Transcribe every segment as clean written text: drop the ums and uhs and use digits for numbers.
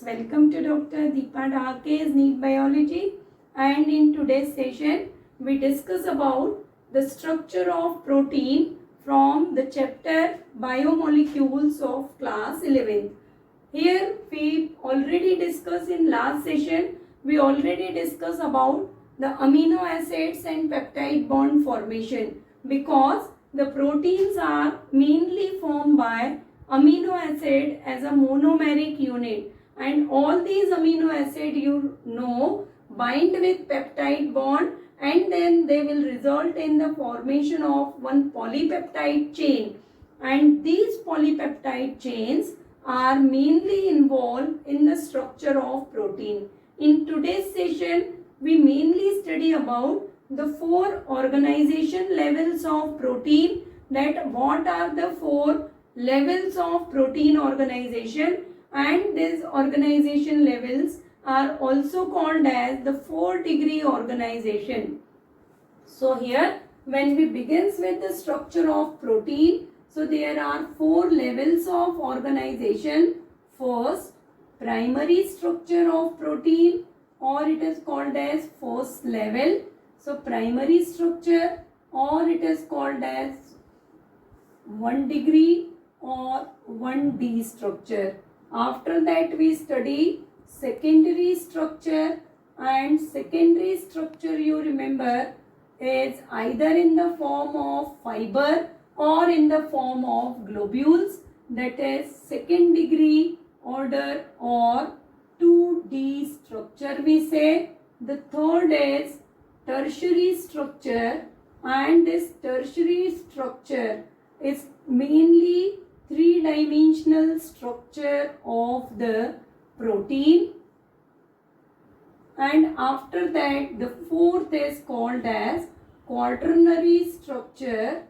Welcome to Dr. Deepa Dhake's NEET Biology, and in today's session we discuss about the structure of protein from the chapter Biomolecules of class 11th. Here we already discussed in last session, we already discussed about the amino acids and peptide bond formation, because the proteins are mainly formed by amino acid as a monomeric unit, and all these amino acid bind with peptide bond, and then they will result in the formation of one polypeptide chain, and these polypeptide chains are mainly involved in the structure of protein. In today's session we mainly study about the four organization levels of protein, that what are the four levels of protein organization, and these organization levels are also called as the 4-degree organization. So here when we begins with the structure of protein, so there are four levels of organization. First, primary structure of protein, or it is called as first level. So primary structure, or it is called as 1 degree or 1D structure. After that we study secondary structure, and secondary structure you remember is either in the form of fiber or in the form of globules, that is second degree order or 2D structure we say. The third is tertiary structure, and this tertiary structure is mainly three-dimensional structure of the protein. And after that the fourth is called as quaternary structure,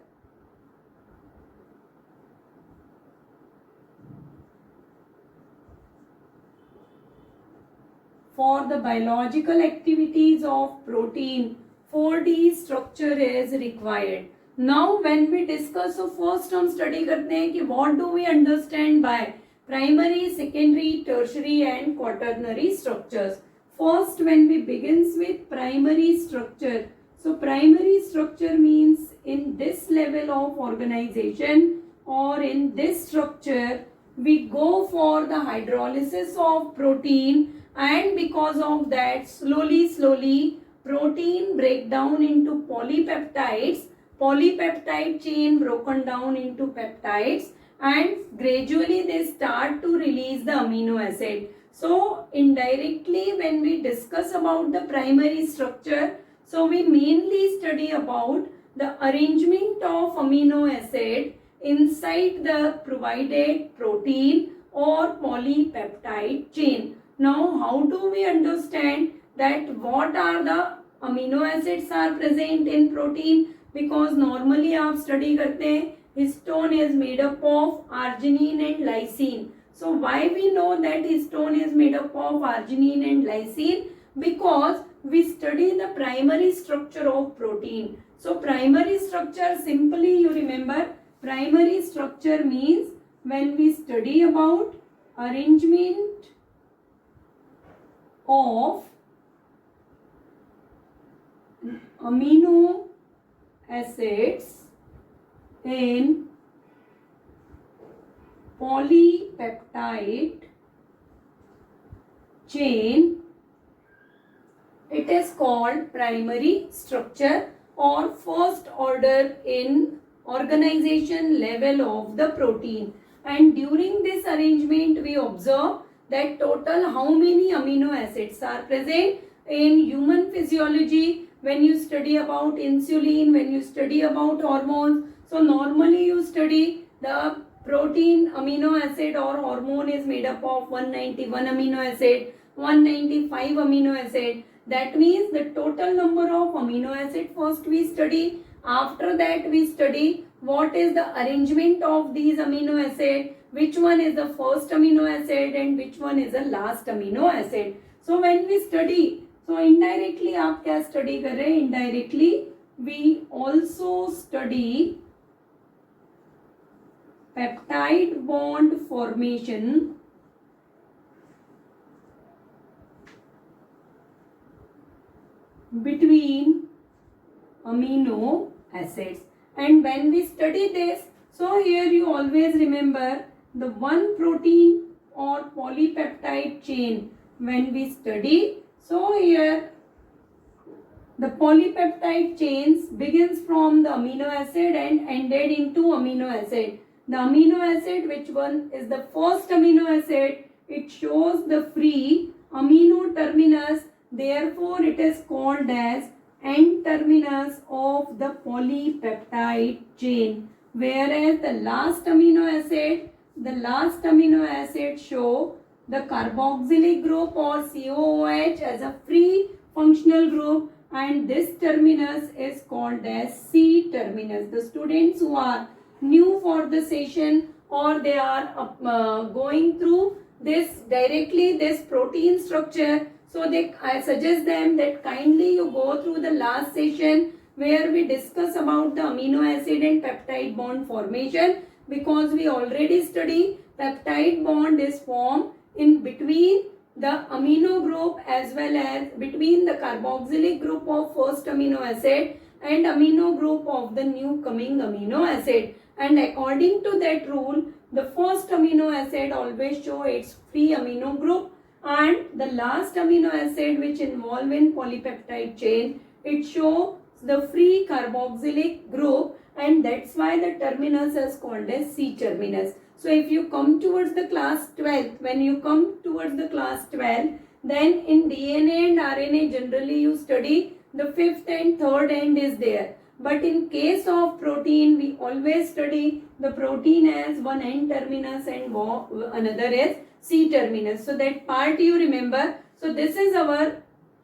for the biological activities of protein. 4D structure is required. Now when we discuss, so first हम study करते हैं कि what do we understand by primary, secondary, tertiary and quaternary structures. First, when we begins with primary structure, so primary structure means in this level of organization, or in this structure we go for the hydrolysis of protein, and because of that slowly protein break down into polypeptides, polypeptide chain broken down into peptides, and gradually they start to release the amino acid. So indirectly when we discuss about the primary structure, so we mainly study about the arrangement of amino acid inside the provided protein or polypeptide chain. Now how do we understand that what are the amino acids are present in protein? Because normally आप study करते हैं histone is made up of arginine and lysine. So why we know that histone is made up of arginine and lysine? Because we study the primary structure of protein. So primary structure, simply you remember, primary structure means when we study about arrangement of amino acids in polypeptide chain, it is called primary structure or first order in organization level of the protein. And during this arrangement we observe that total how many amino acids are present. In human physiology, when you study about insulin, when you study about hormones, so normally you study the protein amino acid or hormone is made up of 191 amino acid, 195 amino acid. That means the total number of amino acid first we study. After that we study what is the arrangement of these amino acid, which one is the first amino acid and which one is the last amino acid. So when we study, so indirectly आप क्या study कर रहे हैं? Indirectly we also study peptide bond formation amino acids. And when we study this, so here you always remember the one protein or polypeptide chain. When we study, so here the polypeptide chains begins from the amino acid and ended into amino acid. The amino acid, which one is the first amino acid, it shows the free amino terminus. Therefore, it is called as end terminus of the polypeptide chain. Whereas the last amino acid show the carboxylic group or COOH as a free functional group, and this terminus is called as C terminus. The students who are new for the session or they are going through this directly, this protein structure, so I suggest them that kindly you go through the last session where we discuss about the amino acid and peptide bond formation, because we already study peptide bond is formed in between the amino group as well as between the carboxylic group of first amino acid and amino group of the new coming amino acid. And according to that rule, the first amino acid always show its free amino group, and the last amino acid which involve in polypeptide chain, it shows the free carboxylic group, and that's why the terminus is called as C terminus. So if you come towards the class 12, when you come towards the class 12, then in DNA and RNA generally you study the fifth and third end is there. But in case of protein, we always study the protein as one N terminus and another is C terminus. So that part you remember. So this is our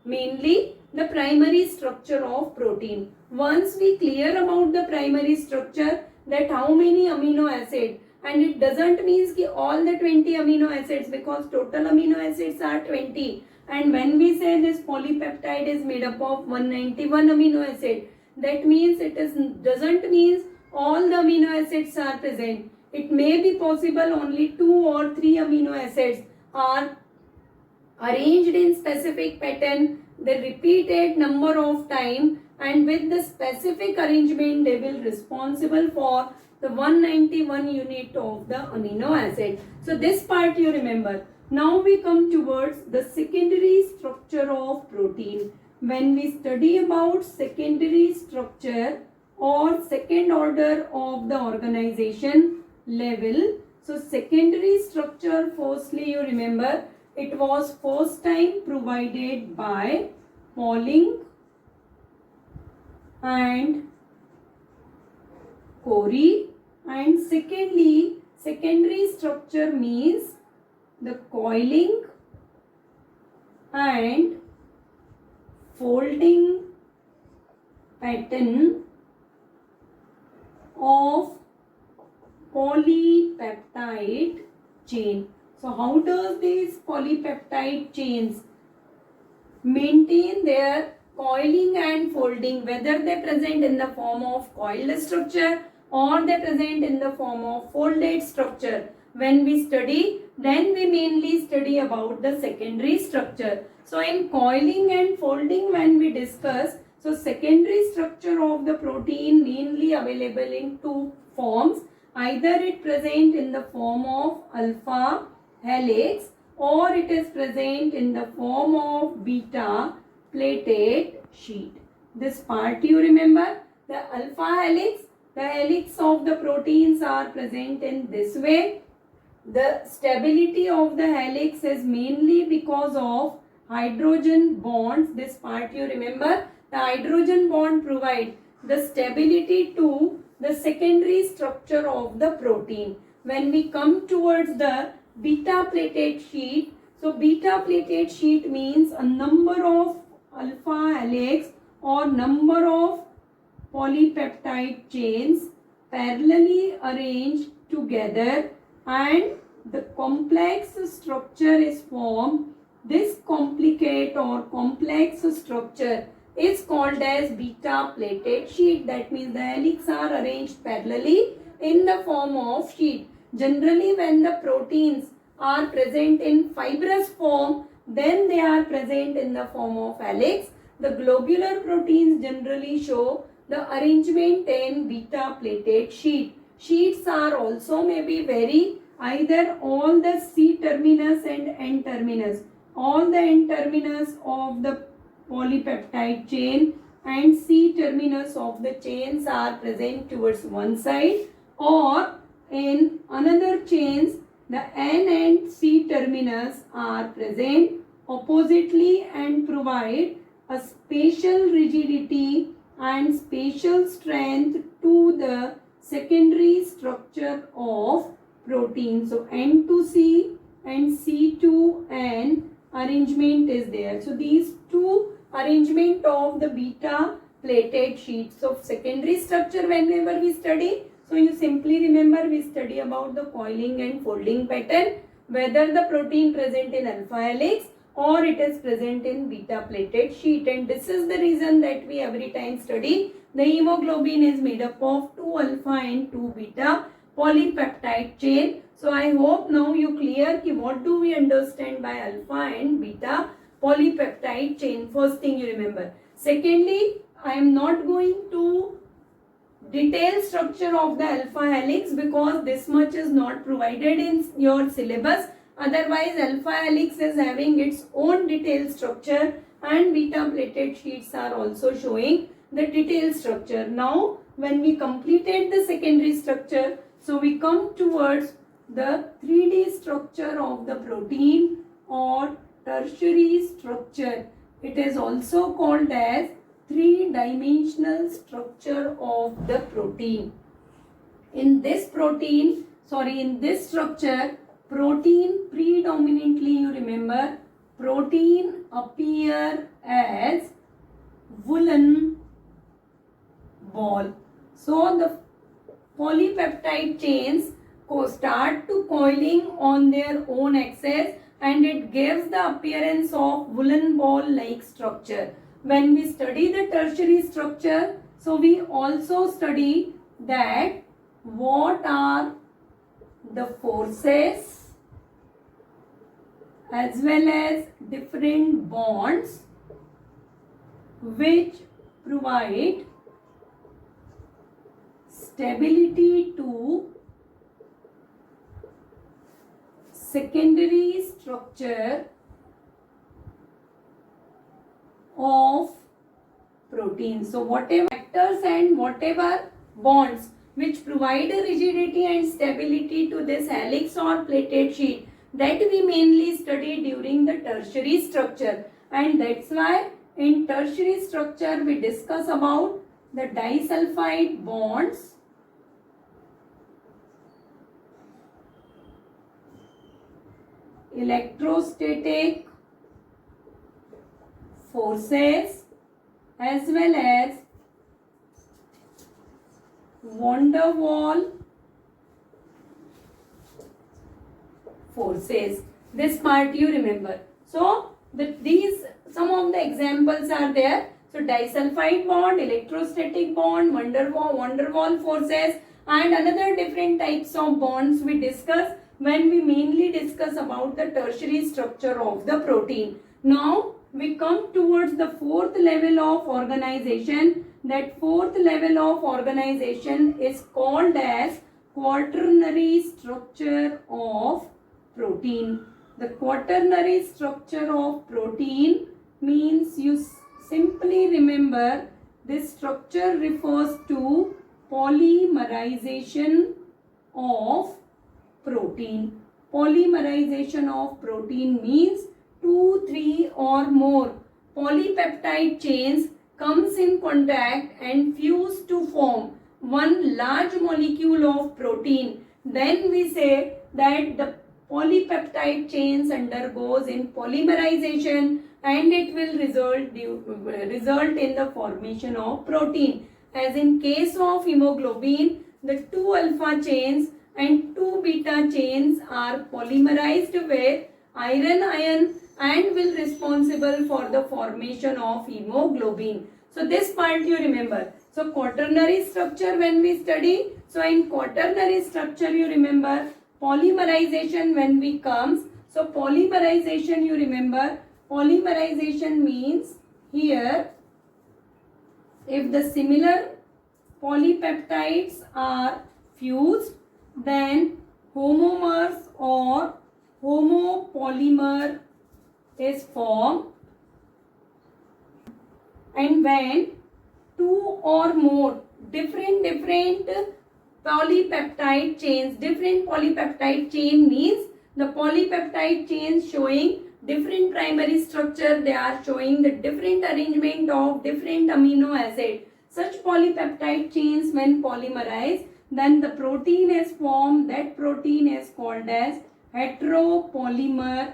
mainly the primary structure of protein. Once we clear about the primary structure, that how many amino acid, and it doesn't mean ki all the 20 amino acids, because total amino acids are 20. And when we say this polypeptide is made up of 191 amino acid, that means doesn't mean all the amino acids are present. It may be possible only 2 or 3 amino acids are arranged in specific pattern, the repeated number of time, and with the specific arrangement they will responsible for the 191 unit of the amino acid. So this part you remember. Now we come towards the secondary structure of protein. When we study about secondary structure or second order of the organization level, so secondary structure, firstly you remember, it was first time provided by Pauling and Corey, and secondly, secondary structure means the coiling and folding pattern of polypeptide chain. So how does these polypeptide chains maintain their coiling and folding, whether they present in the form of coiled structure or they present in the form of folded structure? When we study, then we mainly study about the secondary structure. So in coiling and folding when we discuss, so secondary structure of the protein mainly available in two forms. Either it present in the form of alpha helix or it is present in the form of beta plated sheet. This part you remember, the alpha helix, the helix of the proteins are present in this way. The stability of the helix is mainly because of hydrogen bonds. This part you remember, the hydrogen bond provide the stability to the secondary structure of the protein. When we come towards the beta plated sheet, so beta plated sheet means a number of alpha helix or number of polypeptide chains parallelly arranged together and the complex structure is formed. This complicate or complex structure is called as beta plated sheet. That means the helix are arranged parallelly in the form of sheet. Generally when the proteins are present in fibrous form, then they are present in the form of helix. The globular proteins generally show the arrangement in beta plated sheet. Sheets are also may be vary, either all the C terminus and N terminus. All the N terminus of the polypeptide chain and C terminus of the chains are present towards one side, or in another chains the N and C terminus are present oppositely and provide a spatial rigidity and spatial strength to the secondary structure of protein. So N to C and C to N arrangement is there. So these two arrangement of the beta plated sheets of secondary structure whenever we study. So you simply remember we study about the coiling and folding pattern, whether the protein present in alpha helix or it is present in beta plated sheet, and this is the reason that we every time study the hemoglobin is made up of 2 alpha and 2 beta polypeptide chain. So I hope now you clear ki what do we understand by alpha and beta polypeptide chain. First thing you remember. Secondly, I am not going to detail structure of the alpha helix because this much is not provided in your syllabus. Otherwise, alpha helix is having its own detailed structure and beta plated sheets are also showing the detailed structure. Now, when we completed the secondary structure, so we come towards the 3D structure of the protein or tertiary structure. It is also called as three-dimensional structure of the protein. In this structure, protein predominantly, you remember, protein appear as woolen ball. So the polypeptide chains start to coiling on their own axis and it gives the appearance of woolen ball like structure. When we study the tertiary structure, so we also study that what are the forces as well as different bonds which provide stability to secondary structure of protein. So whatever factors and whatever bonds which provide a rigidity and stability to this helix or plated sheet, that we mainly study during the tertiary structure, and that's why in tertiary structure we discuss about the disulfide bonds, electrostatic forces as well as van der Waals forces. This part you remember. So these some of the examples are there. So disulfide bond, electrostatic bond, van der Waals forces, and another different types of bonds we discuss when we mainly discuss about the tertiary structure of the protein. Now we come towards the fourth level of organization. That fourth level of organization is called as quaternary structure of protein. The quaternary structure of protein means you simply remember this structure refers to polymerization of protein. Polymerization of protein means 2, 3 or more polypeptide chains comes in contact and fuse to form one large molecule of protein. Then we say that the polypeptide chains undergoes in polymerization and it will result in the formation of protein. As in case of hemoglobin, the 2 alpha chains and 2 beta chains are polymerized with iron and will responsible for the formation of hemoglobin. So this part you remember. So quaternary structure when we study, so in quaternary structure you remember polymerization when we comes. So polymerization you remember, polymerization means here if the similar polypeptides are fused, then homomers or homopolymer is formed, and when two or more different polypeptide chains, different polypeptide chain means the polypeptide chains showing different primary structure, they are showing the different arrangement of different amino acid. Such polypeptide chains when polymerized, then the protein is formed. That protein is called as heteropolymer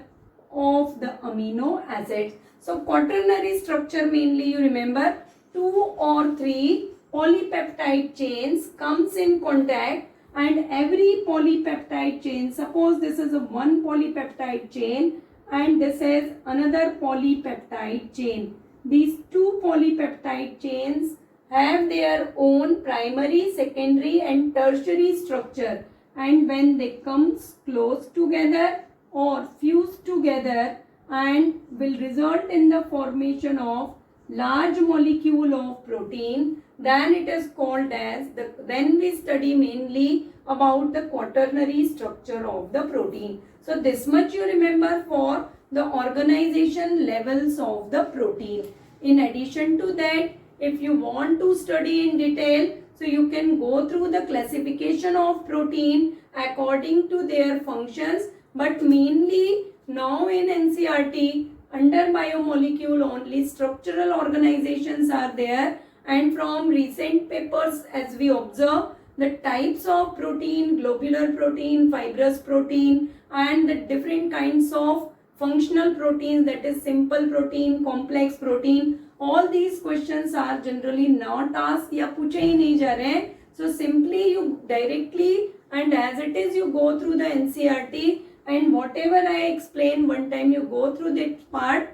of the amino acids. So quaternary structure mainly you remember 2 or 3 polypeptide chains comes in contact, and every polypeptide chain, suppose this is a one polypeptide chain and this is another polypeptide chain. These two polypeptide chains have their own primary, secondary and tertiary structure, and when they come close together or fuse together and will result in the formation of large molecule of protein, then it is called as then we study mainly about the quaternary structure of the protein. So this much you remember for the organization levels of the protein. In addition to that, if you want to study in detail, so you can go through the classification of protein according to their functions, but mainly now in NCERT under biomolecule only structural organizations are there, and from recent papers as we observe the types of protein, globular protein, fibrous protein and the different kinds of functional proteins, that is simple protein, complex protein, all these questions are generally not asked या पूछे ही नहीं जा रहे हैं. So simply you directly and as it is you go through the NCERT, and whatever I explain one time you go through that part,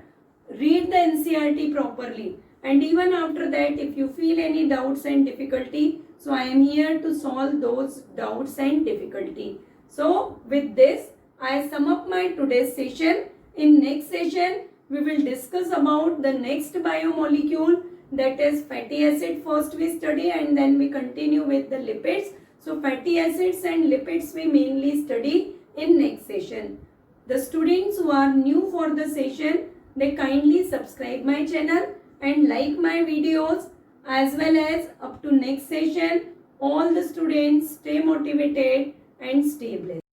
read the NCERT properly, and even after that if you feel any doubts and difficulty, so I am here to solve those doubts and difficulty. So with this I sum up my today's session. In next session we will discuss about the next biomolecule, that is fatty acid. First we study and then we continue with the lipids. So fatty acids and lipids we mainly study in next session. The students who are new for the session, they kindly subscribe my channel and like my videos, as well as up to next session all the students stay motivated and stay blessed.